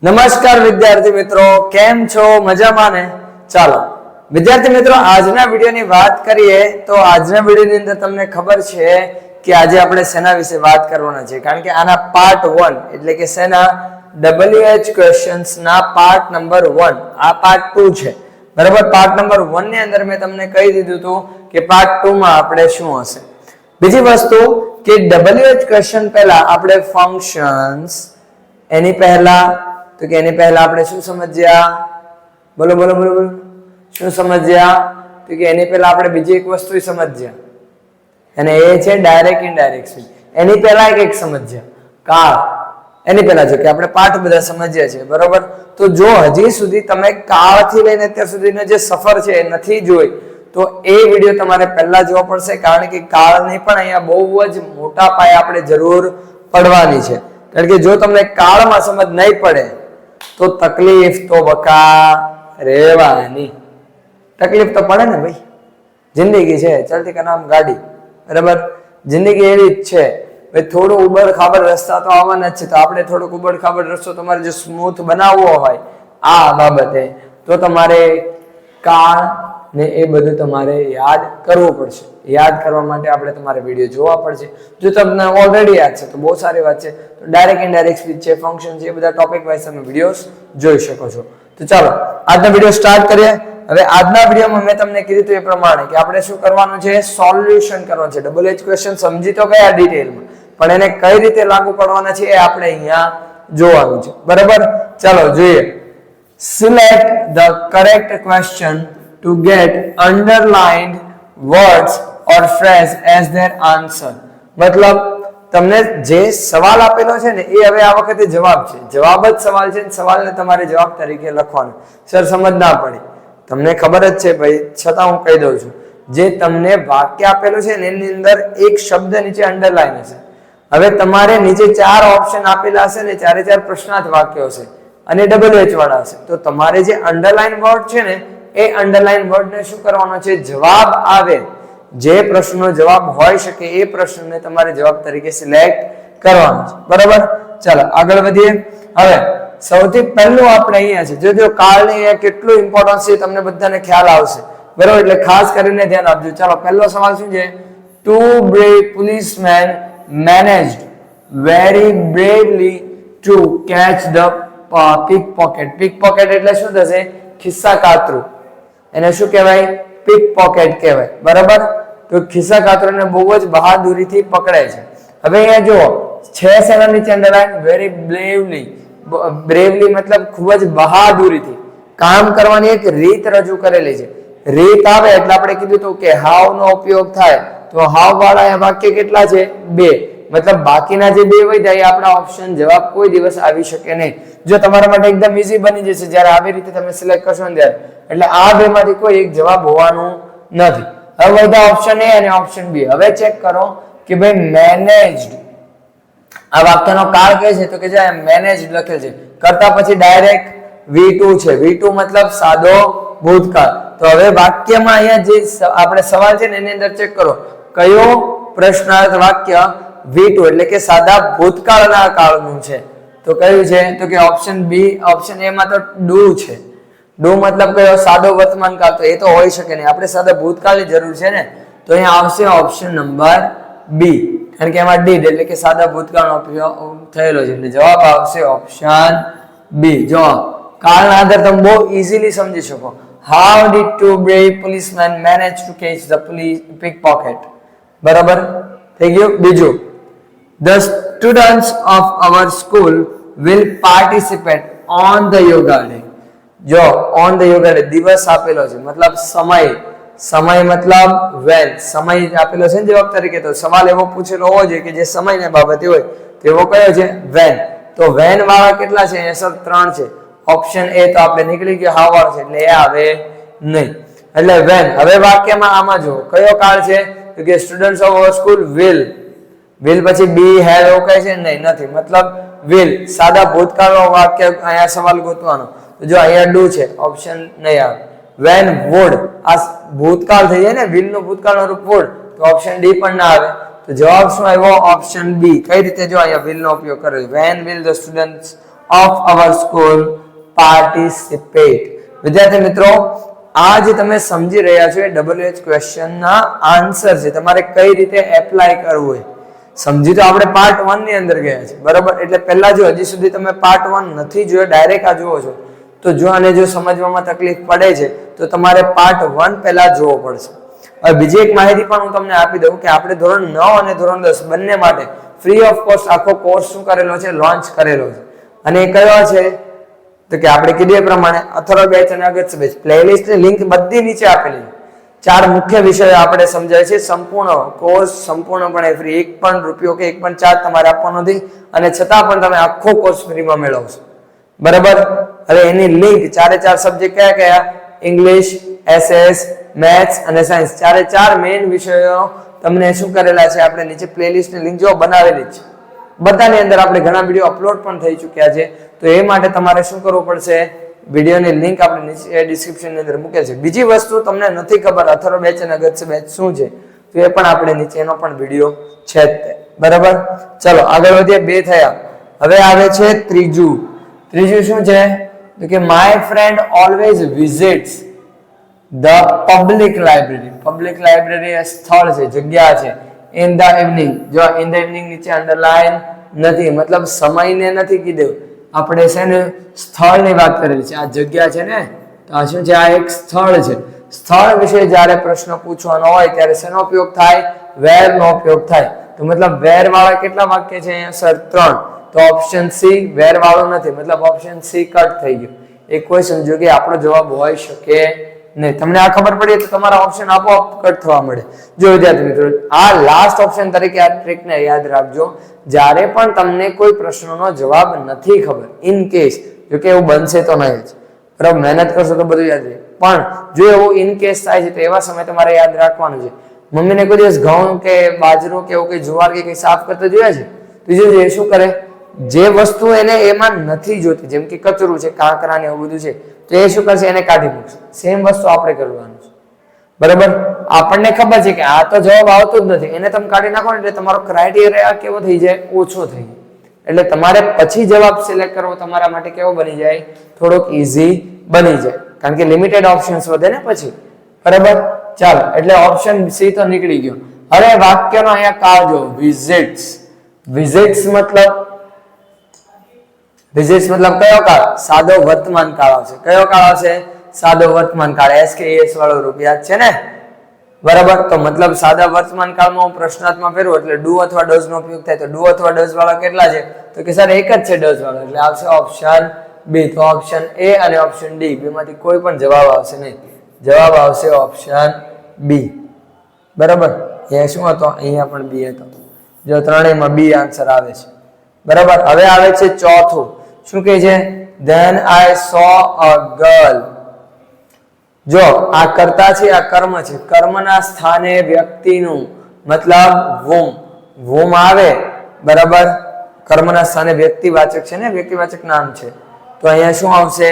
નમસ્કાર વિદ્યાર્થી મિત્રો, કેમ છો? મજામાં ને? ચાલો વિદ્યાર્થી મિત્રો, આજના વિડીયોની વાત કરીએ તો આજના વિડીયોની અંદર તમને ખબર છે કે આજે આપણે શેના વિશે વાત કરવાના છે, કારણ કે આના પાર્ટ 1 એટલે કે શેના WH ક્વેશ્ચન્સ ના પાર્ટ નંબર 1 આ પાર્ટ 2 છે, બરાબર. પાર્ટ નંબર 1 ની અંદર મેં તમને કહી દીધું હતું કે પાર્ટ 2 માં આપણે શું હશે. બીજી વસ્તુ કે WH ક્વેશ્ચન પહેલા આપણે ફંક્શન્સ, એની પહેલા તો કે એની પહેલા આપણે શું સમજ્યા? બોલો બોલો બોલો બોલો, શું સમજ્યા? તો કે એની પહેલા આપણે બીજી એક વસ્તુ સમજ્યા, અને એ છે ડાયરેક્ટ ઇનડાયરેક્ટ સ્પીચ. એની પહેલા એક સમજ્યા કાળ. એની પહેલા જો કે આપણે પાઠ બધા સમજ્યા છે, બરોબર. તો જો હજી સુધી તમે કાળથી લઈને અત્યાર સુધીનો જે સફર છે એ નથી જોઈ તો એ વિડીયો તમારે પહેલા જોવો પડશે, કારણ કે કાળની પણ અહીંયા બહુ જ મોટા પાયે આપણે જરૂર પડવાની છે. કારણ કે જો તમને કાળમાં સમજ નહીં પડે તો તકલીફ તો બકા રહેવાની. તકલીફ તો પડે ને ભાઈ, જિંદગી છે, ચલતી કા નામ ગાડી, બરાબર. જિંદગી એવી જ છે ભાઈ, થોડું ઉબડ ખાબડ રસ્તા તો આવવાના જ છે. તો આપણે થોડોક ઉબડ ખાબડ રસ્તો તમારે જો સ્મૂથ બનાવવો હોય આ બાબતે તો તમારે કાળ ને એ બધું તમારે યાદ કરવું પડશે. યાદ કરવા માટે આપણે તમારે વિડીયો જોવા પડશે. જો તમને ઓલરેડી યાદ છે તો બહુ સારી વાત છે. તો ડાયરેક્ટ ઇનડાયરેક્ટ સ્પીચ છે, ફંક્શન છે, એ બધા ટોપિક વાઇઝ તમે વિડીયોઝ જોઈ શકો છો. તો ચાલો આજનો વિડીયો સ્ટાર્ટ કરીએ. હવે આજના વિડીયોમાં મેં તમને કીધું હતું એ પ્રમાણે કે આપણે શું કરવાનું છે? સોલ્યુશન કરવાનું છે. WH ક્વેશ્ચન સમજી તો ગયા ડિટેલમાં, પણ એને કઈ રીતે લાગુ પડવાના છે એ આપણે અહીંયા જોવાનું છે, બરાબર. ચાલો જોઈએ. Select the correct question to get underlined words or phrase as their answer. મતલબ તમને જે સવાલ આપેલો છે ને એ હવે આ વખતે જવાબ છે. જવાબ જ સવાલ છે, સવાલને તમારે જવાબ તરીકે લખવાનો. સર સમજ ના પડી, તમને ખબર જ છે ભાઈ, છતાં હું કહી દઉં છું. જે તમને વાક્ય આપેલું છે ને એની અંદર એક શબ્દ નીચે અંડરલાઈન હશે. હવે તમારે નીચે 4 ઓપ્શન આપેલા હશે ને, 4 પ્રશ્નાર્થ વાક્યો હશે અને WH વાળા હશે. તો તમારે જે અંડરલાઈન વર્ડ છે ને એ અંડરલાઈન વર્ડને શું કરવાનો છે? જવાબ આવે જે પ્રશ્નનો જવાબ હોઈ શકે એ પ્રશ્નને તમારે જવાબ તરીકે સિલેક્ટ કરવાનો છે, બરાબર. ચાલો આગળ વધીએ. હવે સૌથી પહેલું આપણે અહીંયા છે, જો કાળની અહીંયા કેટલું ઇમ્પોર્ટન્સ છે તમને બધાને ખ્યાલ આવશે, બરાબર. એટલે ખાસ કરીને ધ્યાન આપજો. ચાલો પહેલો સવાલ શું છે? 2 brave policemen managed very bravely to catch the pickpocket. pickpocket એટલે શું થશે? ખિસ્સા કાતરું. એને શું કહેવાય? પિક પોકેટ કહેવાય, બરાબર. તો ખિસ્સા કાતરોને બહુ જ બહાદુરીથી પકડે છે. હવે અહીંયા જુઓ, છે શેના નીચે અંડરલાઈન? Very bravely. બ્રેવલી મતલબ ખૂબ જ બહાદુરીથી કામ કરવાની એક રીત રજૂ કરેલી છે. રીત આવે એટલે આપણે કીધું હતું કે હાવ નો ઉપયોગ થાય. તો હાવ વાળા વાક્ય કેટલા છે? 2. મતલબ બાકીના જે 2 હોય જાય આપણા ઓપ્શન જવાબ કોઈ દિવસ આવી શકે નહીં. જો તમારા માટે એકદમ ઈઝી બની જશે જ્યારે આવી રીતે તમે સિલેક્ટ કરશો ને ત્યારે. એટલે આ 2 માંથી કોઈ એક જવાબ હોવાનું નથી. હવે બધા ઓપ્શન A અને ઓપ્શન B. હવે ચેક કરો કે ભાઈ મેનેજ્ડ આ વાક્યનો કાળ કે છે તો કે જે મેનેજ્ડ લખેલ છે, કરતા પછી ડાયરેક્ટ V2 છે. V2 મતલબ સાદો ભૂતકાળ. તો હવે વાક્યમાં અહીંયા જે આપણે સવાલ છે ને એની અંદર ચેક કરો કયો પ્રશ્નાર્થ વાક્ય V2 એટલે કે સાદા ભૂતકાળના કાળનું છે. તો કયું છે? તો કે ઓપ્શન B. ઓપ્શન A માં તો ડુ છે. ડુ મતલબ કયો? સાદો વર્તમાન કાળ. તો એ તો હોઈ શકે નહીં, આપણે સાદા ભૂતકાળની જરૂર છે ને. તો અહીંયા આવશે ઓપ્શન નંબર B, કારણ કે એમાં ડીડ એટલે કે સાદા ભૂતકાળનો ઉપયોગ થયેલો છે. એટલે જવાબ આવશે ઓપ્શન B. જો કાળના આધારે તમે બહુ ઈઝીલી સમજી શકો. How did 2 brave policemen manage to catch the pickpocket? બરાબર થઈ ગયું. બીજું, the students of our school will participate on the yoga day. જો on the yoga day દિવસ આપેલો છે મતલબ સમય. સમય મતલબ when. સમય આપેલો છે ને જવાબ તરીકે. તો સવાલ એવો પૂછેલો હોવો જોઈએ કે જે સમયને બાબતે હોય. તો એવો કયો છે? when. તો when વાળા કેટલા છે? અહીંયા સર 3 છે. ઓપ્શન A તો આપણે નીકળી ગયો, હાવ વાળો છે એટલે એ આવે નહીં. એટલે when. હવે વાક્યમાં આમાં જો કયો કાળ છે? તો કે students of our school will. will પછી be had એવું કહે છે? નહીં, નથી. મતલબ will સાદા ભૂતકાળનો વાક્ય અહીંયા સવાલ ગોતવાનો. તો જો અહીંયા ડુ છે, ઓપ્શન નહીં આવે. when would આ ભૂતકાળ થઈ જાય ને, will નું ભૂતકાળનું રૂપ would, તો ઓપ્શન D પણ ના આવે. તો જવાબ શું આવ્યો? Option B. કઈ રીતે? જો અહીંયા will નો ઉપયોગ કર્યો. when will the students of our school participate. વિદ્યાર્થી મિત્રો, આ જે તમે સમજી રહ્યા છો એ WH ક્વેશ્ચન ના આન્સર છે. તમારે કઈ રીતે એપ્લાય કરવું એ સમજી તો આપણે પાર્ટ 1 ની અંદર ગયા છે, બરાબર. એટલે પહેલા જો હજી સુધી તમે પાર્ટ 1 નથી જોયો, ડાયરેક્ટ આ જુઓ છો, તો જો આને જો સમજવામાં તકલીફ પડે છે તો તમારે પાર્ટ 1 પહેલા જોવો પડશે. હવે બીજી એક માહિતી પણ હું તમને આપી દઉં કે આપણે ધોરણ 9 અને ધોરણ 10 બંને માટે ફ્રી ઓફ કોસ્ટ આખો કોર્સ શું કરેલો છે, લોન્ચ કરેલો છે. અને એ કયો છે તો કે આપણે કીધું એ પ્રમાણે અથર્વ બેચ અને અગત્ય બેચ પ્લેલિસ્ટ ની લિંક બધી નીચે આપેલી છે. 4 મુખ્ય વિષયો આપણે સમજાય છે. સંપૂર્ણ કોર્સ સંપૂર્ણપણે ફ્રી, એક પણ રૂપિયો કે એક પણ ચાર્જ તમારે આપવાનો નથી, અને છતાં પણ તમે આખો કોર્સ ફ્રીમાં મેળવશો, બરાબર. હવે એની લિંક 4 સબ્જેક્ટ કયા કયા? ઇંગ્લિશ, એસએસ, મેથ્સ અને સાયન્સ, 4 મેઇન વિષયો તમને શું કરેલા છે આપણે નીચે પ્લેલિસ્ટ ની લિંક જો બનાવેલી છે. બધાની અંદર આપણે ઘણા વિડીયો અપલોડ પણ થઈ ચૂક્યા છે. તો એ માટે તમારે શું કરવું પડશે? વિડીયોની લિંક આપણે નીચે ડિસ્ક્રિપ્શન ની અંદર મૂકે છે. બીજી વસ્તુ તમને નથી ખબર અથર્વ બેચ અને અગત્ય બેચ શું છે, તો એ પણ આપણે નીચે એનો પણ વિડીયો છે જ તે, બરાબર. ચલો આગળ વધીએ. 2 થયા. હવે આવે છે ત્રીજું શું છે તો કે my friend always visits the public library. Public library એ સ્થળ છે, જગ્યા છે. ઇન ધ ઇવનિંગ, જો ઇન ધ ઇવનિંગ નીચે અંડરલાઈન નથી, મતલબ સમયને નથી કીધું, આપણે છે ને સ્થળની વાત કરેલી છે. આ જગ્યા છે ને, તો આ શું છે? આ એક સ્થળ છે. સ્થળ વિશે જ્યારે પ્રશ્ન પૂછવાનો હોય ત્યારે શેનો ઉપયોગ થાય? વેર નો ઉપયોગ થાય. તો મતલબ વેર વાળા કેટલા વાક્ય છે અહીંયા સર? 3. તો ઓપ્શન સી વેર વાળો નથી, મતલબ ઓપ્શન સી કટ થઈ ગયું. એ કોઈ સંજોગે આપણો જવાબ હોઈ શકે નહીં. તમને આ ખબર પડી તો તમારા ઓપ્શન આપોઆપ કટ થવા મળે. જો વિદ્યાર્થી મિત્રો, આ લાસ્ટ ઓપ્શન તરીકે આ ટ્રિકને યાદ રાખજો. જ્યારે પણ તમને કોઈ પ્રશ્નનો જવાબ નથી ખબર, ઇન કેસ, જો કે એવું બનશે તો નહીં જ, બરાબર, મહેનત કરશો તો બધું યાદ રહે, પણ જો એવું ઇન કેસ થાય છે તો એવા સમય તમારે યાદ રાખવાનું છે. મમ્મીને કોઈ દિવસ ઘઉં કે બાજરો કે એવું કઈ જુવાર કે કઈ સાફ કરતા જોયા છે? તો એ શું કરે, જે વસ્તુ એને એમાં નથી જોતી, જેમ કે કચરું છે, કાંકરા ને એવું બધું છે, તો એ શું કરશે? એને કાઢી મૂકશે. સેમ વસ્તુ આપણે કરવાનું છે, બરાબર. આપણને ખબર છે કે આ તો જવાબ આવતો જ નથી, એને તમે કાઢી નાખો ને એટલે તમારો ક્રાઇટેરિયા કેવો થઈ જાય? ઓછો થઈ જાય. એટલે તમારે પછી જવાબ સિલેક્ટ કરવો તમારા માટે કેવો બની જાય? થોડોક ઈઝી બની જાય, કારણ કે લિમિટેડ ઓપ્શન્સ વધે ને પછી, બરાબર. ચાલો, એટલે ઓપ્શન સી તો નીકળી ગયો. હવે વાક્યનો અહીંયા કાળ જો, વિઝિટ્સ. વિઝિટ્સ મતલબ કયો કાળ? સાદો વર્તમાન કાળ આવશે. કયો કાળ આવશે? સાદો વર્તમાન કાળ. SKES વાળો રૂપ યાદ છે ને, બરાબર. તો મતલબ સાદા વર્તમાન કાળમાં હું પ્રશ્નાર્થમાં ફેરવું એટલે ડુ અથવા ડઝ નો ઉપયોગ થાય. તો ડુ અથવા ડઝ વાળા કેટલા છે? તો કે સર એક જ છે ડઝ વાળો, એટલે આવશે ઓપ્શન બી. તો ઓપ્શન એ અને ઓપ્શન ડી બેમાંથી કોઈ પણ જવાબ આવશે નહીં. જવાબ આવશે ઓપ્શન બી, બરાબર. એ શું હતો? અહીંયા પણ બી હતો. જો ત્રણેયમાં બી આન્સર આવે છે, બરાબર. હવે આવે છે ચોથું. શું કહે છે? Then I saw a girl. જો આ કર્તા છે, આ કર્મ છે. કર્મના સ્થાને વ્યક્તિનું મતલબ whom આવે, બરાબર. કર્મના સ્થાને વ્યક્તિવાચક છે ને, વ્યક્તિવાચક નામ છે, તો અહીંયા શું આવશે?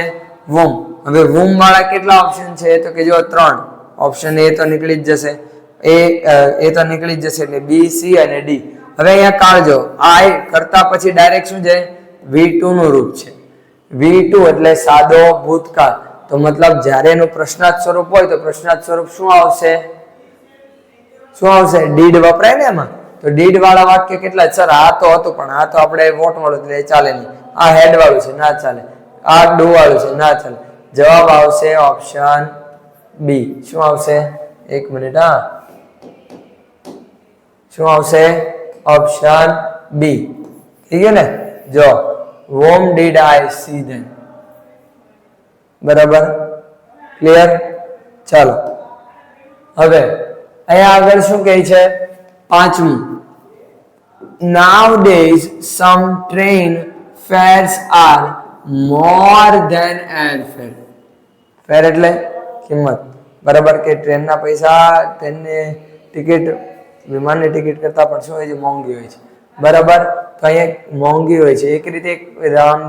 whom. હવે whom વાળા કેટલા ઓપ્શન છે? તો કે જો 3. ઓપ્શન એ તો નીકળી જ જશે, એ તો નીકળી જ જશે, એટલે બી, સી અને ડી. હવે અહીંયા કાળજો, આ કરતા પછી ડાયરેક્ટ શું છે? V2 નું રૂપ છે. V2 એટલે સાદો ભૂતકાળ. તો મતલબ જ્યારે એનું પ્રશ્નાર્થ સ્વરૂપ હોય તો પ્રશ્નાર્થ સ્વરૂપ શું આવશે? શું આવશે? ડીડ વપરાય ને એમાં. તો ડીડ વાળા વાક્ય કેટલા? સર આ તો હતું, પણ આ તો આપણે વોટ વાળું એટલે ચાલે નહીં. આ હેડ વાળું છે, ના ચાલે. આ ડુ વાળું છે, ના ચાલે. જવાબ આવશે ઓપ્શન બી. શું આવશે? એક મિનિટ, હા, શું આવશે? Option B. ઠીક છે ને? જો whom did I see then? બરાબર, ક્લિયર? ચાલો હવે અહીંયા આગળ શું કહે છે? 5મું. Nowadays some train fares are more than airfare. ફેર એટલે કિંમત, બરાબર. કે ટ્રેનના પૈસા, ટ્રેનની ટિકિટ વિમાનની ટિકિટ કરતા પણ શું હોય છે? મોંઘી હોય છે, બરાબર. તો અહીંયા મોંઘી હોય છે. એક રીતે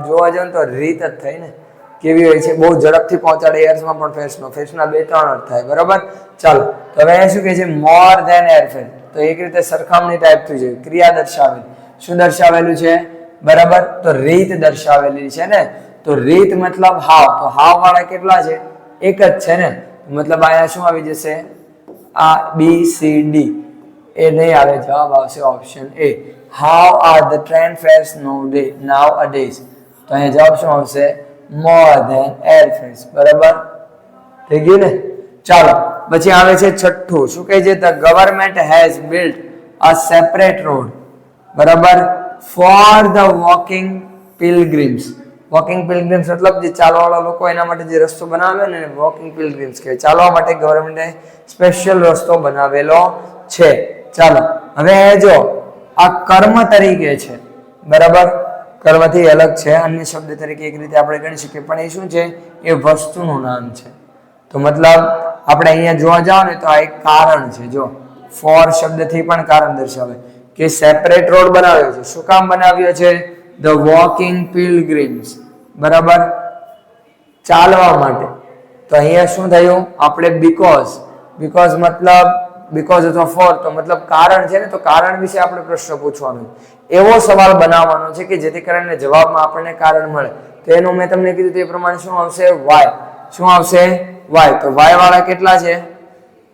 જોવા જાવ તો રીત જ થઈ ને, કેવી હોય છે? બહુ ઝડપથી પહોંચાડે. એર્સમાં પણ ફેર્સના 2-3 અર્થ થાય, બરાબર. ચાલો, તો હવે અહીંયા શું કહે છે? More than airfare. તો એક રીતે સરખામણી ટાઈપ થઈ જાય. ક્રિયા દર્શાવેલી. શું દર્શાવેલું છે? બરાબર, તો રીત દર્શાવેલી છે ને, તો રીત મતલબ હાવ, તો હાવ વાળા કેટલા છે? એક જ છે ને, મતલબ અહીંયા શું આવી જશે? આ બી સી ડી એ નહીં આવે, જવાબ આવશે option A. How are the train fares nowadays, તો અહીંયા જવાબ શું આવશે? More than air fares. બરાબર થઈ ગયું ને? ચાલો પછી આવે છે છઠ્ઠું. શું કહે છે? The government has built a separate road, બરાબર, ફોર ધ વોકિંગ પિલગ્રીમ્સ. વોકિંગ પિલગ્રીમ્સ મતલબ જે ચાલવાવાળા લોકો, એના માટે જે રસ્તો બનાવેલો ને વોકિંગ પિલગ્રીમ્સ કહેવાય. ચાલવા માટે ગવર્મેન્ટે સ્પેશિયલ રસ્તો બનાવેલો છે. ચાલો હવે જો આ કર્મ તરીકે છે, બરાબર, કર્મથી અલગ છે, અન્ય શબ્દ તરીકે એક રીતે આપણે ગણી શકીએ, પણ એ શું છે? એ વસ્તુનું નામ છે. તો મતલબ આપણે અહીંયા જોવા જાવ ને તો આ એક કારણ છે. જો ફોર શબ્દથી પણ કારણ દર્શાવે કે સેપરેટ રોડ બનાવ્યો છે. શું કામ બનાવ્યો છે? ધ વોકિંગ પિલગ્રીમ્સ, બરાબર, ચાલવા માટે. તો અહીંયા શું થયું? આપણે બીકોઝ મતલબ બીકોઝ અથવા ફોર, તો મતલબ કારણ છે ને, તો કારણ વિશે આપણે પ્રશ્ન પૂછવાનો, એવો સવાલ બનાવવાનો છે કે જેથી કરીને જવાબમાં આપણને કારણ મળે. તો એનું મેં તમને કીધું તે પ્રમાણે શું આવશે? વાય. શું આવશે? વાય. તો વાય વાળા કેટલા છે?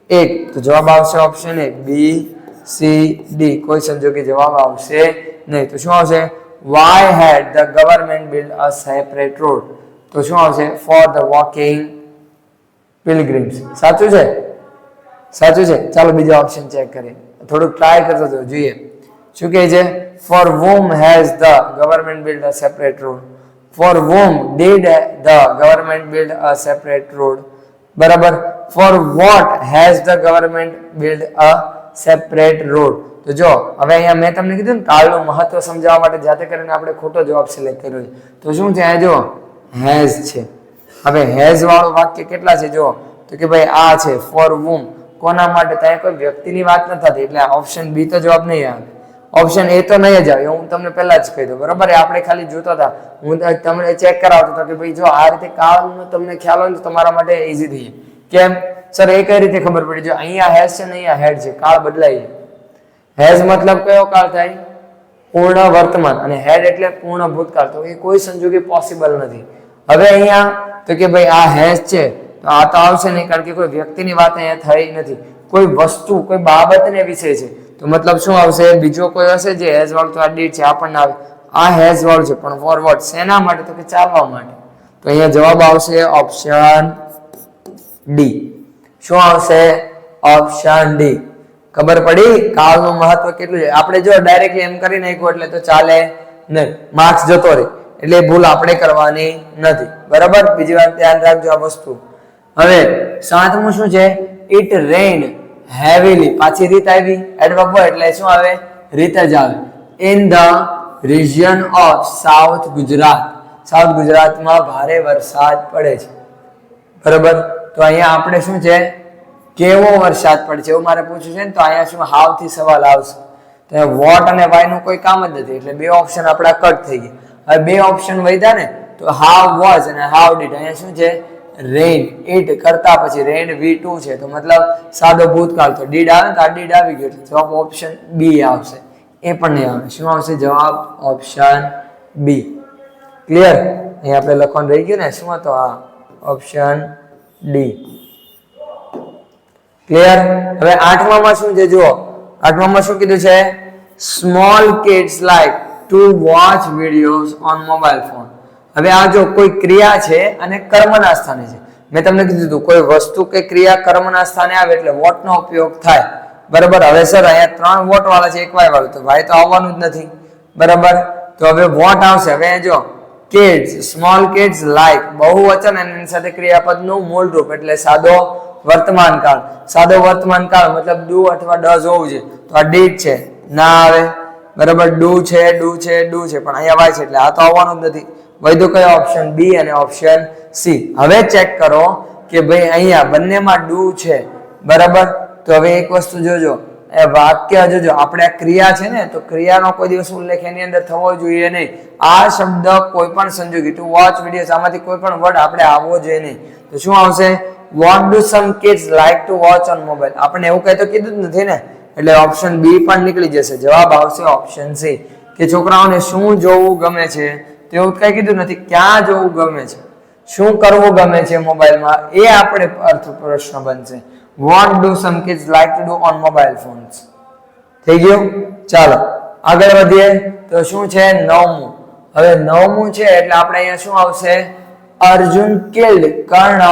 એક. તો જવાબ આવશે option A, B C D. કોઈ સંજોગે જવાબ આવશે નહીં. તો શું આવશે? Why had the government build a separate road. તો શું આવશે? For the walking pilgrims. સાચું છે? સાચું છે. ચાલો બીજા ઓપ્શન ચેક કરીએ, થોડુંક ટ્રાય કરતો તો જોઈએ શું કહે છે. For whom has the government built a separate road? For whom did the government build a separate road? બરાબર. For what has the government built a separate road? તો જો હવે અહીંયા મેં તમને કીધું ને કાળનું મહત્વ સમજાવવા માટે જાતે કરીને આપણે ખોટો જવાબ સિલેક્ટ કર્યો છે. તો શું છે? આ જો હેઝ છે. હવે હેઝ વાળું વાક્ય કેટલા છે? જો તો કે ભાઈ આ છે ફોર whom, કોના માટે? ત્યાં કોઈ વ્યક્તિની વાત ન થતી, એટલે ઓપ્શન બી તો જવાબ નહીં આવે. ઓપ્શન એ તો નહીં જ આવે, હું તમને પહેલા જ કહી દઉં, બરાબર. આપણે ખાલી જોતા હતા, હું તમને ચેક કરાવતો હતો કે ભાઈ જો આ રીતે કાળનો તમને ખ્યાલ હોય તો તમારા માટે ઈઝી થઈ જાય. કેમ સર? એ કઈ રીતે ખબર પડી? જો અહીંયા હેઝ છે ને અહીંયા હેડ છે, કાળ બદલાય. હેઝ મતલબ કયો કાળ થાય? પૂર્ણ વર્તમાન, અને હેડ એટલે પૂર્ણ ભૂતકાળ. તો એ કોઈ સંજોગે પોસિબલ નથી. હવે અહીંયા તો કે ભાઈ આ હેઝ છે, તો આ તો આવશે નહીં, કારણ કે કોઈ વ્યક્તિની વાત અહીંયા થઈ નથી, કોઈ વસ્તુ, કોઈ બાબતને વિશે છે. તો મતલબ શું આવશે? બીજો કોઈ હશે જે હેઝ વાળું, તો આ ડીડ છે, આપણને આવે. આ હેઝ વાળું છે, પણ ફોર વોટ? શેના માટે? તો કે ચાલવા માટે. તો અહીંયા જવાબ આવશે ઓપ્શન ડી. શું આવશે? Option D. ખબર પડી કાળનું મહત્વ કેટલું છે? આપણે જો ડાયરેક્ટલી એમ કરી નાખ્યું એટલે તો ચાલે નહીં, માર્ક્સ જતો રહે. એટલે ભૂલ આપણે કરવાની નથી, બરાબર. બીજી વાત ધ્યાન રાખજો આ વસ્તુ. હવે સાતમું શું છે? It rain heavily. પાછી રીત આવી, એડવર્બ હોય એટલે શું આવે? રીત જ આવે. In the region of south Gujarat. South ગુજરાતમાં ભારે વરસાદ પડે છે, બરાબર. તો અહીંયા આપણે શું છે? કેવો વરસાદ પડે છે એવું મારે પૂછ્યું છે ને, તો અહીંયા શું હાવ થી સવાલ આવશે. તો વોટ અને વાય નું કોઈ કામ જ નથી, એટલે બે ઓપ્શન આપણા કટ થઈ ગયા. હવે બે ઓપ્શન વધ્યા ને, તો હાવ વોઝ અને હાવ ડીડ. અહીંયા શું છે? રેઇન. ઇટ કરતા પછી રેઇન V2 છે, તો મતલબ સાદો ભૂતકાળ. તો ડીડ આવે તો આ ડીડ આવી ગયો, એટલે જવાબ ઓપ્શન બી આવશે. એ પણ નહીં આવે. શું આવશે? જવાબ ઓપ્શન બી. ક્લિયર? અહીં આપણે લખવાનું રહી ગયું ને, શું હતો? આ ઓપ્શન ડી. ક્લિયર? હવે આઠમામાં શું છે? જુઓ આઠમામાં શું કીધું છે? Small kids like to watch videos on mobile phone. હવે આ જો કોઈ ક્રિયા છે અને કર્મના સ્થાને છે. મેં તમને કીધું હતું કોઈ વસ્તુ કે ક્રિયા કર્મના સ્થાને આવે એટલે વોટ નો ઉપયોગ થાય, બરાબર. હવે સર અહીંયા 3 વોટ વાળા છે, એક વાય વાળું, તો વાય તો આવવાનું જ નથી, બરાબર. તો હવે વોટ આવશે. હવે જો કિડ્સ, સ્મોલ કિડ્સ લાઈક, બહુવચન અને એની સાથે ક્રિયાપદનું મૂળ રૂપ એટલે સાદો વર્તમાન કાળ. સાદો વર્તમાન કાળ મતલબ ડુ અથવા ડઝ હોવું છે, તો આ ડીડ છે, ના આવે, બરાબર. ડુ છે, ડુ છે, ડુ છે, પણ અહીંયા વાય છે એટલે આ તો આવવાનું જ નથી. વધ્યું કયો? ઓપ્શન બી અને ઓપ્શન સી. હવે ચેક કરો કે ભાઈ અહીંયા બંનેમાં ડુ છે, બરાબર. તો હવે એક વસ્તુ જોજો, એ વાક્ય જોજો, આપણે આ ક્રિયા છે ને, તો ક્રિયાનો કોઈ દિવસ ઉલ્લેખ એની અંદર થવો જોઈએ નહીં. આ શબ્દ કોઈ પણ સંજોગી, ટુ વોચ વિડીયોઝ, આમાંથી કોઈ પણ વર્ડ આપણે આવવો જોઈએ નહીં. તો શું આવશે? What do sum kids like to watch on mobile. આપણે એવું કઈ તો કીધું જ નથી ને, એટલે ઓપ્શન બી પણ નીકળી જશે. જવાબ આવશે ઓપ્શન સી. કે છોકરાઓને શું જોવું ગમે છે, તેવું કઈ કીધું નથી. ક્યાં જોવું ગમે છે, શું કરવું ગમે છે મોબાઈલમાં, એ આપણે અર્થ પ્રશ્ન બનશે. What do some kids like to do on mobile phones? થઈ ગયું. ચાલો આગળ વધીએ. તો શું છે 9મું. હવે 9મું છે એટલે આપણે અહીંયા શું આવશે? Arjun killed Karna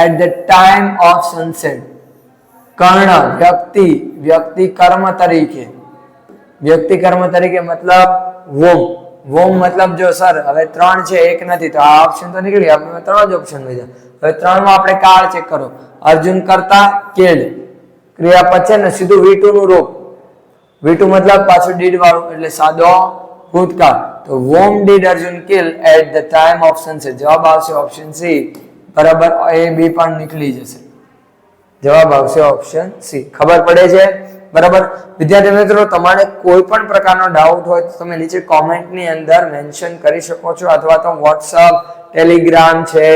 at the time of sunset. કર્ણ વ્યક્તિ કર્મ તરીકે, વ્યક્તિ કર્મ તરીકે મતલબ વોમ મતલબ જો સર હવે 3 છે 1 નથી તો આ ઓપ્શન તો નીકળી ગયા. આપણે 3 જ ઓપ્શન મળ્યા. હવે 3 માં આપણે કાળ ચેક કરો. અર્જુન કરતા killed ક્રિયાપદ છે ને સીધું V2 નું રૂપ. V2 મતલબ પાછું did વાળું એટલે સાદો ભૂતકાળ. તો whom did Arjun kill at the time of sunset? જવાબ આવશે ઓપ્શન સી. બરાબર. A B પણ નીકળી જશે. જવાબ આવશે ઓપ્શન સી. ખબર પડે છે? બરાબર. વિદ્યાર્થી મિત્રો, તમારે કોઈ પણ પ્રકારનો ડાઉટ હોય તો તમે નીચે કોમેન્ટની અંદર મેન્શન કરી શકો છો, અથવા તો WhatsApp, Telegram છે,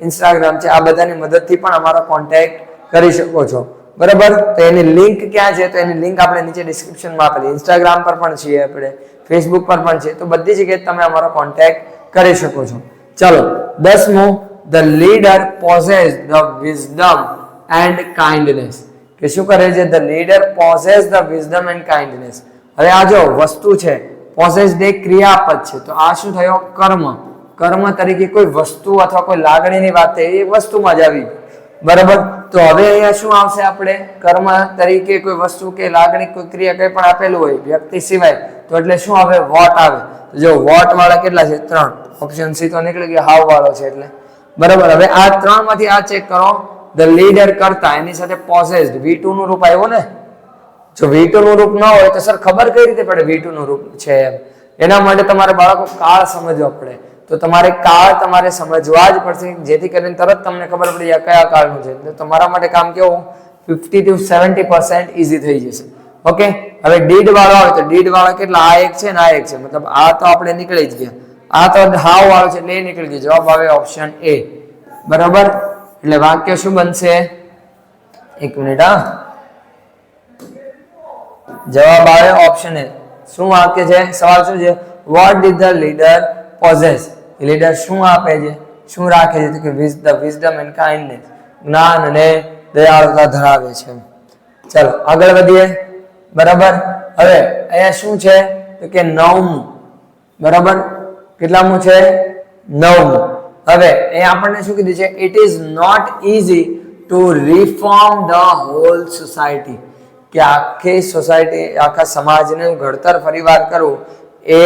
Instagram છે, આ બધાની મદદથી પણ અમારો કોન્ટેક્ટ કરી શકો છો. બરાબર. તો એની લિંક ક્યાં છે? તો એની લિંક આપણે નીચે ડિસ્ક્રિપ્શનમાં આપેલી. Instagram પર પણ છીએ આપણે, Facebook પર પણ છે. તો બધી જગ્યાએ તમે અમારો કોન્ટેક્ટ કરી શકો છો. ચલો 10મું. The leader possessed the wisdom and kindness. કે શું કરે છે? The leader possess the wisdom and kindness. હવે આ જો વસ્તુ છે, possessed એક ક્રિયાપદ છે, તો આ શું થયો? કર્મ તરીકે કોઈ વસ્તુ અથવા કોઈ લાગણીની વાત એ વસ્તુમાં જ આવી. બરાબર. તો હવે અહીંયા શું આવશે? આપણે કર્મ તરીકે કોઈ વસ્તુ કે લાગણી કોઈ ક્રિયા કંઈ પણ આપેલું હોય વ્યક્તિ સિવાય તો એટલે શું આવે? વોટ આવે. જો વોટ વાળા કેટલા છે? 3. ઓપ્શન સી તો નીકળી ગયો, હાવ વાળો છે એટલે. બરાબર. હવે આ 3 માંથી આ ચેક કરો. ધ લીડર કરતા એની સાથે પોસેસ્ડ V2 નું રૂપ આવ્યું ને. જો V2 નું રૂપ ન હોય તો સર ખબર કઈ રીતે પડે V2 નું રૂપ છે એમ? એના માટે તમારે બાળકો કાળ સમજવા પડે. તો તમારે કાળ તમારે સમજવા જ પડશે, જેથી કરીને તરત તમને ખબર પડી જાય કયા કાળનું છે. તો તમારા માટે કામ કેવું 50 to 70% ઈઝી થઈ જશે. ઓકે. હવે ડીડ વાળો હોય તો ડીડ વાળા કેટલા? આ એક છે ને આ એક છે, મતલબ આ તો આપણે નીકળી જ ગયા. આ તો હાવ વાળો છે એટલે એ નીકળી ગયો. જવાબ આવે ઓપ્શન એ. બરાબર. એટલે વાક્ય શું બનશે? 1 મિનિટ. હા, જવાબ આવે ઓપ્શન એ. શું વાક્ય છે? સવાલ શું છે? What did the leader possess? Leader શું આપે છે, શું રાખે છે? તો કે wisdom and kindness, જ્ઞાન અને દયાળુતા ધરાવે છે. ચાલો આગળ વધીએ. બરાબર. હવે અહીંયા શું છે? તો કે 9મું. બરાબર. કેટલામું છે? 9મું. હવે એ આપણને શું કીધું છે? It is not easy to reform the whole society. કે આખી સોસાયટી, આખા સમાજનું ઘડતર ફરીવાર કરવું એ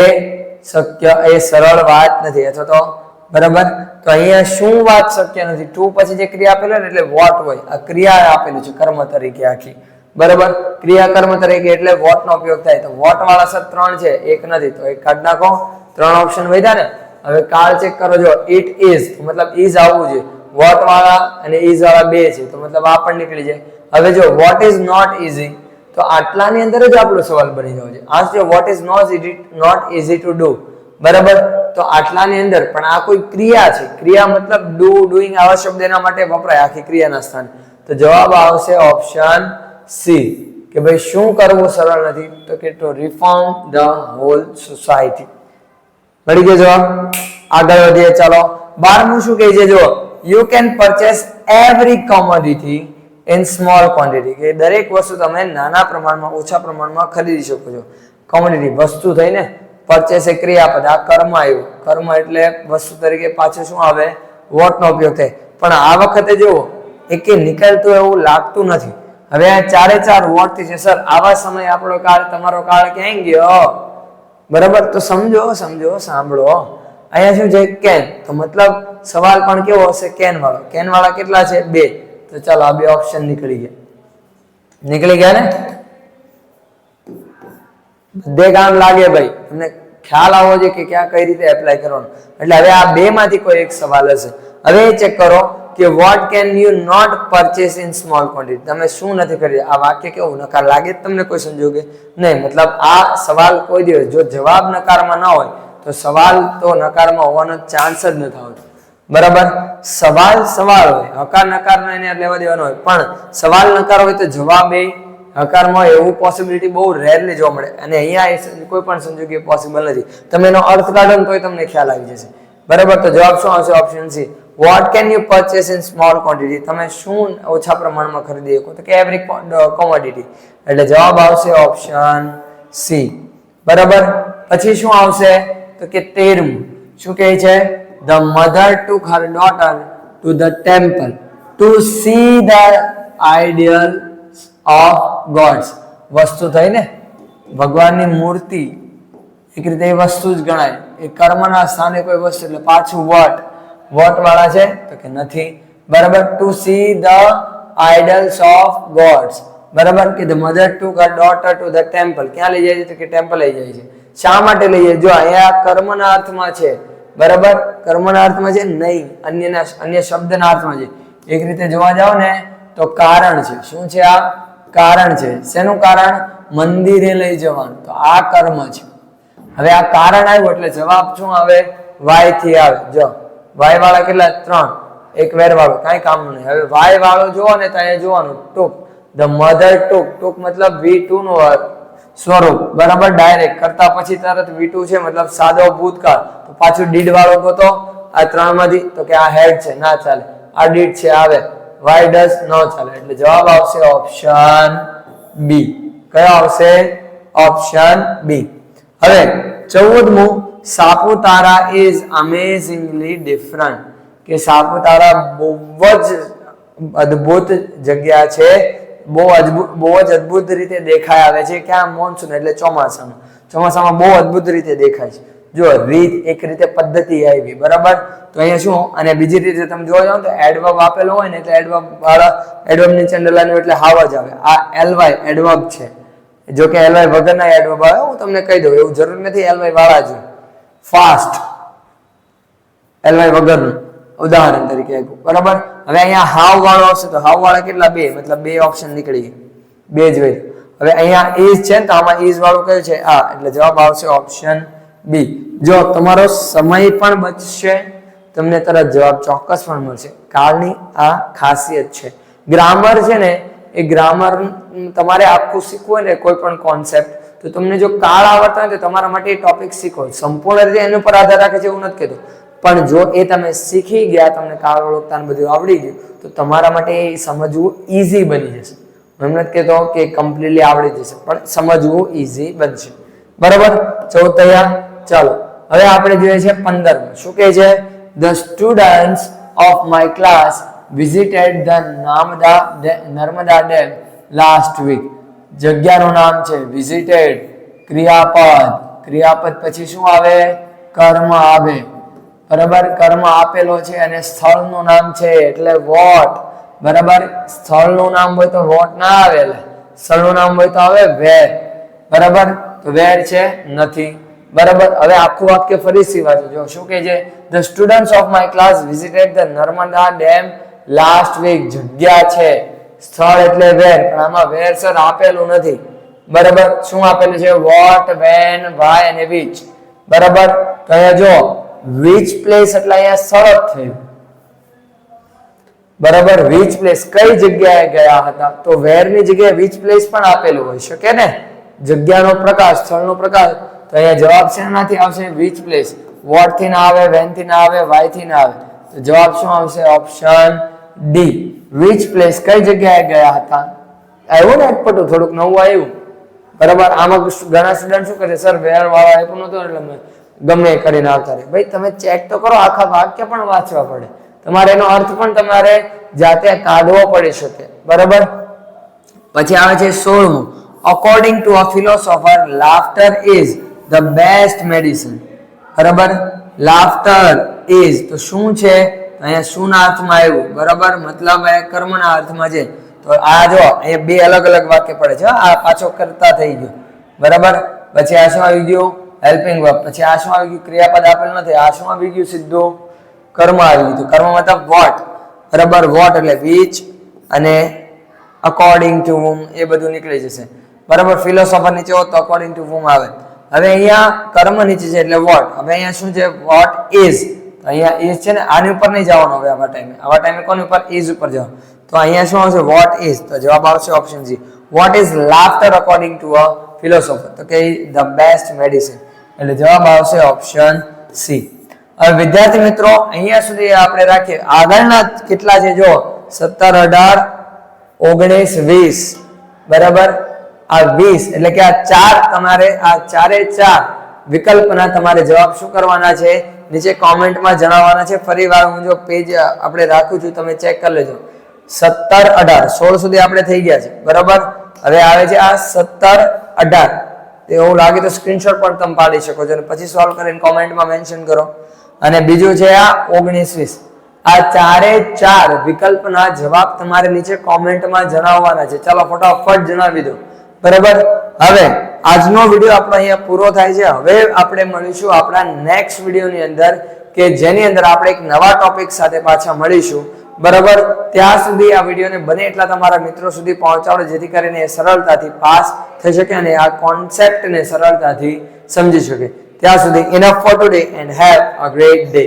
શક્ય, એ સરળ વાત નથી. અથવા તો બરાબર. તો અહીંયા શું વાત શક્ય નથી? ટુ પછી જે ક્રિયા આપેલું ને એટલે વોટ હોય. આ ક્રિયા આપેલું છે કર્મ તરીકે આખી. બરાબર. ક્રિયા કર્મ તરીકે એટલે વોટ નો ઉપયોગ થાય. તો વોટ વાળા સર 3 છે, 1 નથી, તો 1 કાઢી નાખો. 3 ઓપ્શન વધ્યા ને. હવે કાળ ચેક કરો. જો ઇટ ઇઝ મતલબ ઇઝ આવવું જોઈએ. વોટ વાળા અને ઇઝ વાળા 2 છે, તો મતલબ આ પણ નીકળી જાય. હવે જો વોટ ઇઝ નોટ ઇઝી, તો આટલાની અંદર જ આપણો સવાલ બની જવો છે. આ જો what is not easy to do. બરાબર. તો આટલાની અંદર પણ આ કોઈ ક્રિયા છે. ક્રિયા મતલબ ડુઈંગ આવા શબ્દ એના માટે વપરાય આખી ક્રિયાના સ્થાન. તો જવાબ આવશે ઓપ્શન સી. કે ભાઈ શું કરવું સરળ નથી? તો કે to reform the whole society. મળી ગયો જવાબ. આગળ વધીએ. ચાલો 12મું શું કહે છે? જો you can purchase every commodity in small quantity. કે દરેક વસ્તુ તમે નાના પ્રમાણમાં, ઓછા પ્રમાણમાં ખરીદી શકો છો. કોમોડિટી વસ્તુ થઈને, પરચેસ એ ક્રિયાપદ, આ કર્મ આવ્યું. કર્મ એટલે વસ્તુ તરીકે પાછું શું આવે? વોટ નો ઉપયોગ થાય. પણ આ વખતે જુઓ એકે નીકળતું એવું લાગતું નથી. હવે આ 4 વોટ થી છે. સર આવા સમય આપણો કાળ, તમારો કાળ ક્યાં ગયો? બરાબર. તો સમજો, સાંભળો. અહીંયા શું છે? કેન. તો મતલબ સવાલ પણ કેવો હશે? કેન વાળો. કેન વાળા કેટલા છે? 2. તો ચાલો આ 2 ઓપ્શન નીકળી ગયા ને. બધે કામ લાગે ભાઈ. તમને ખ્યાલ આવો છે કે ક્યાં કઈ રીતે એપ્લાય કરવાનું. એટલે હવે આ 2 માંથી કોઈ એક સવાલ હશે. હવે ચેક કરો કે what can you not purchase in small quantity? તમે શું નથી કરી? આ વાક્ય કેવું? નકાર લાગે તમને કોઈ સંજોગે? નહીં. મતલબ આ સવાલ કોઈ દિવસ જો જવાબ નકારમાં ના હોય તો સવાલ તો નકારમાં હોવાનો ચાન્સ જ નથી આવતો. બરાબર. સવાલ હોય, હકાર નકાર એને લેવા દેવાનો હોય, પણ સવાલ નકાર હોય તો જવાબ એ હકારમાં એવું પોસિબિલિટી બહુ રેરલી જોવા મળે અને અહીંયા કોઈ પણ સંજોગે પોસિબલ નથી. તમે એનો અર્થ કાઢો ને તોય તમને ખ્યાલ આવી જશે. બરાબર, તો જવાબ શું આવશે? Option C. What can you purchase in small quantity? તમે શું ઓછા પ્રમાણમાં ખરીદી શકો? તો કે એવરી કોમોડિટી. એટલે જવાબ આવશે ઓપ્શન સી. બરાબર, પછી શું આવશે? તો કે 13મું શું કહે છે? The mother took her daughter to the temple to see the idols of gods. વસ્તુ થઈ ને, ભગવાનની મૂર્તિ એક રીતે એ વસ્તુ જ ગણાય. એ કર્મના સ્થાને કોઈ વસ્તુ, એટલે પાછું વોટ વાળા છે તો કે નથી. બરાબર, to see the idols of gods. બરાબર, કે the mother took her daughter to the temple. ક્યાં લઈ જાય છે? તો કે ટેમ્પલ લઈ જાય છે. શા માટે લઈ જાય? જો અહીંયા કર્મના અર્થમાં છે. બરાબર, કર્મના અર્થમાં છે નહીં, અન્ય શબ્દના અર્થમાં છે. એક રીતે જોવા જાવ ને તો કારણ છે. શું છે? આ કારણ છે. શેનું કારણ? મંદિરે લઈ જવાનું. તો આ કર્મ છે. હવે આ કારણ આવ્યું એટલે જવાબ શું આવે? વાય થી આવે. જો વાય વાળા કેટલા? 3. એક વેર વાળો કાંઈ કામનું નહીં. હવે વાય વાળો જોવો ને તો અહીંયા જોવાનું ટુક. ધ મધર ટુક મતલબ V2 નું સ્વરૂપ. બરાબર, ડાયરેક્ટ કરતા પછી તરત V2 છે મતલબ સાદો ભૂતકાળ. તો પાછું ડીડ વાળો ગોતો આ 3 માંથી. તો કે આ હેડ છે, ના ચાલે. આ ડીડ છે, આવે. વાય ડઝ નો ચાલે. એટલે જવાબ આવશે ઓપ્શન બી. કયો આવશે? Option B. હવે 14મું, સાપુતારા ઇઝ અમેઝિંગલી ડિફરન્ટ. કે સાપુતારા બહુ જ અદ્ભુત જગ્યા છે. બહુ જ અદ્ભુત રીતે દેખાય આવે છે. ક્યાં? મોનસૂન એટલે ચોમાસામાં બહુ અદ્ભુત રીતે દેખાય છે. જો રીત એક રીતે પદ્ધતિ આવી. બરાબર, તો અહીંયા શું? અને બીજી રીતે તમે જોવા જાવ તો એડવર્બ આપેલો હોય ને એટલે એડવર્બ વાળા એડવર્બ નીચે અંડરલાઈન એટલે હાવ જ આવે. આ એલવાય એડવર્બ છે. જો કે એલવાય વગરના એડવર્બ આવે. હું તમને કહી દઉં, એવું જરૂર નથી એલવાય વાળા જ. ફાસ્ટ એલવાય વગરનું ઉદાહરણ તરીકે આપ્યું. બરાબર, હવે અહીંયા હાવ વાળો આવશે તો હાવ વાળા કેટલા? 2. મતલબ 2 ઓપ્શન નીકળી ગયા. 2 જ હોય. હવે અહીંયા ઇઝ છે ને તો આમાં ઇઝ વાળું કયું છે? આ. એટલે જવાબ આવશે ઓપ્શન બી. જો તમારો સમય પણ બચશે, તમને તરત જવાબ ચોક્કસ પણ મળશે. કાળની આ ખાસિયત છે. ગ્રામર છે ને, એ ગ્રામર તમારે આખું શીખવું હોય ને કોઈ પણ કોન્સેપ્ટ, તો તમને જો કાળ આવડતા હોય તો તમારા માટે એ ટોપિક શીખો. સંપૂર્ણ રીતે એના પર આધાર રાખે છે એવું નથી કહેતો, પણ જો એ તમે શીખી ગયા, તમને કાળ ઓળખતાને બધું આવડી ગયું, તો તમારા માટે એ સમજવું ઈઝી બની જશે. હું એમ નથી કહેતો કે કમ્પ્લીટલી આવડી જશે, પણ સમજવું ઈઝી બનશે. બરાબર, 14 તૈયાર. ચાલો હવે આપણે જોઈએ છે 15. શું કહે છે? The students of my class visited the Narmada dam last week. જગ્યાનું નામ છે વિઝિટેડ. ક્રિયાપદ પછી શું આવે? કર્મ આવે. બરાબર, કર્મ આપેલો છે અને સ્થળનું નામ છે એટલે વોટ. બરાબર, સ્થળનું નામ હોય તો વોટ ના આવે, સ્થળનું નામ હોય તો આવે વેર. બરાબર, તો વેર છે નથી. બરાબર, હવે આખું વાક્ય ફરીથી વાંચો. જો શું કહે છે? The students of my class visited the Narmada dam last week. જગ્યા છે, સ્થળ એટલે વેર, પણ આમાં વેર સર આપેલું નથી. બરાબર, શું આપેલું છે? વોટ, વેન, વાય અને વિચ. બરાબર, તો અહીંયા જો વિચ પ્લેસ એટલે અહીંયા સ્થળ જ થયું. બરાબર, વિચ પ્લેસ કઈ જગ્યાએ ગયા હતા? તો વેર ની જગ્યાએ વિચ પ્લેસ પણ આપેલું હોય શકે ને. જગ્યાનો પ્રકાર, સ્થળનો પ્રકાર. તો અહીંયા જવાબ શેનાથી આવશે? Which place. વોટ થી ના આવે, વેન થી ના આવે, વાય થી ના આવે. તો જવાબ શું આવશે? Option D. વિચ પ્લેસ કઈ જગ્યાએ ગયા હતા. આવ્યું ને અટપટું, થોડુંક નવું આવ્યું. બરાબર, આમાં ઘણા સ્ટુડન્ટ શું કરે? સર વેર વાળા આપ્યું નતું એટલે ગમે કરીને આવતા રહે. ભાઈ તમે ચેક તો કરો, આખા વાક્ય પણ વાંચવા પડે. તમારે એનો અર્થ પણ તમારે જાતે કાઢવો પડી શકે. બરાબર, પછી આવે છે 16મું. According to a philosopher laughter is the best medicine. બરાબર, લાફ્ટર ઇઝ તો શું છે? અહીંયા શું ના અર્થમાં આવ્યું? બરાબર, મતલબ કર્મના અર્થમાં છે. તો આ જો અહીંયા 2 અલગ અલગ વાક્ય પડે છે. આ પાછો કરતા થઈ ગયો. બરાબર, પછી આ શું આવી ગયું? Helping verb. પછી આ શું આવી ગયું? ક્રિયાપદ આપેલું નથી. આ શું આવી ગયું? સીધું કર્મ આવી ગયું. કર્મ મતલબ વોટ. બરાબર, વોટ એટલે વિચ અને અકોર્ડિંગ ટુ whom એ બધું નીકળી જશે. બરાબર, ફિલોસોફર નીચે હોત તો અકોર્ડિંગ ટુ whom આવે. હવે અહીંયા કર્મ નીચે છે એટલે વોટ. હવે અહીંયા શું છે? What is. અહીંયા ઇઝ છે ને આની ઉપર નહીં જવાનું હવે આવા ટાઈમે કોની ઉપર ઇઝ ઉપર જવાનું તો અહીંયા શું આવશે વોટ ઇઝ તો જવાબ આવશે option see what is laughter according to a philosopher તો કે ધ બેસ્ટ મેડિસિન એટલે જવાબ આવશે ઓપ્શન સી હવે વિદ્યાર્થી મિત્રો અહીંયા સુધી આપણે રાખીએ આગળના કેટલા છે જો 17 18 19 20 બરાબર આ 20 એટલે કે આ ચાર તમારે આ ચારે ચાર વિકલ્પના તમારે જવાબ શું કરવાના છે નીચે કોમેન્ટમાં જણાવવાના છે ફરીવાર હું જો પેજ આપણે રાખું છું તમે ચેક કરી લેજો 17 18 16 સુધી આપણે થઈ ગયા છે બરાબર હવે આવે છે આ 17 18 તે એવું લાગે તો સ્ક્રીનશોટ પણ તમે પાડી શકો છો અને પછી સોલ્વ કરીને કોમેન્ટમાં મેન્શન કરો અને બીજું છે આ 19 20 આ ચારે ચાર વિકલ્પના જવાબ તમારે નીચે કોમેન્ટમાં જણાવવાના છે ચાલો ફટાફટ જણાવી દો બરાબર હવે આજનો વિડિયો આપણો અહીંયા પૂરો થાય છે હવે આપણે મળીશું આપણા નેક્સ્ટ વિડિયોની અંદર કે જેની અંદર આપણે એક નવા ટોપિક સાથે પાછા મળીશું બરાબર ત્યાં સુધી આ વિડિયોને બને એટલા તમારા મિત્રો સુધી પહોંચાડો જેથી કરીને એ સરળતાથી પાસ થઈ શકે અને આ કોન્સેપ્ટને સરળતાથી સમજી શકે ત્યાં સુધી enough four today and have a great day